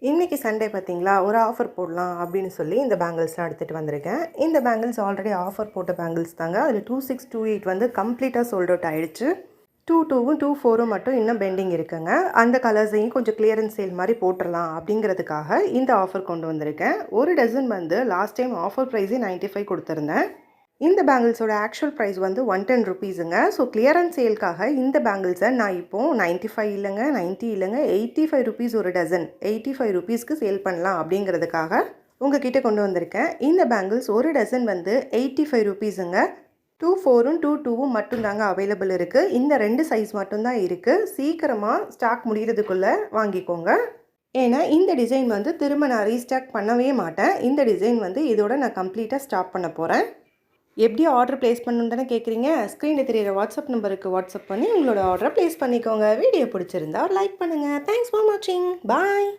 இன்றைக்கி சண்டே பார்த்தீங்களா, ஒரு ஆஃபர் போடலாம் அப்படின்னு சொல்லி இந்த பேங்கிள்ஸ்லாம் எடுத்துகிட்டு வந்திருக்கேன். இந்த பேங்கிள்ஸ் ஆல்ரெடி ஆஃபர் போட்ட பேங்கிள்ஸ் தாங்க. அதில் 2628 வந்து கம்ப்ளீட்டாக சோல்ட் அவுட் ஆகிடுச்சு. 22வும் 24ம் மட்டும் இன்னும் பெண்டிங் இருக்குங்க. அந்த கலர்ஸையும் கொஞ்சம் கிளியரன்ஸ் சேல் மாதிரி போட்டுடலாம் அப்படிங்கிறதுக்காக இந்த ஆஃபர் கொண்டு வந்திருக்கேன். ஒரு டசன் வந்து லாஸ்ட் டைம் ஆஃபர் ப்ரைஸே 95 கொடுத்துருந்தேன். இந்த பேங்கிள்ஸோட ஆக்சுவல் ப்ரைஸ் வந்து 110 ருபீஸுங்க. ஸோ கிளியரன்ஸ் சேல்க்காக இந்த பேங்கிள்ஸை நான் இப்போது 95 இல்லைங்க, 90 இல்லைங்க, 85 ருபீஸ் ஒரு டசன், 85 ருபீஸ்க்கு சேல் பண்ணலாம் அப்படிங்கிறதுக்காக உங்ககிட்ட கொண்டு வந்திருக்கேன். இந்த பேங்கிள்ஸ் ஒரு டசன் வந்து 85 ருபீஸுங்க. 24ம் 22வும் மட்டும்தாங்க அவைலபிள் இருக்குது. இந்த 2 சைஸ் மட்டும்தான் இருக்குது. சீக்கிரமாக ஸ்டாக் முடிகிறதுக்குள்ளே வாங்கிக்கோங்க. ஏன்னா இந்த டிசைன் வந்து திரும்ப நான் ரீஸ்டாக் பண்ணவே மாட்டேன். இந்த டிசைன் வந்து இதோட நான் கம்ப்ளீட்டாக ஸ்டாப் பண்ண போகிறேன். எப்படி ஆர்டர் ப்ளேஸ் பண்ணணுன்னு தானே கேட்குறீங்க? ஸ்க்ரீனில் தெரியிற வாட்ஸ்அப் நம்பருக்கு வாட்ஸ்அப் பண்ணி உங்களோட ஆர்டரை ப்ளேஸ் பண்ணிக்கோங்க. வீடியோ பிடிச்சிருந்தா லைக் பண்ணுங்கள். தேங்க்ஸ் ஃபார் வாட்சிங். பாய்.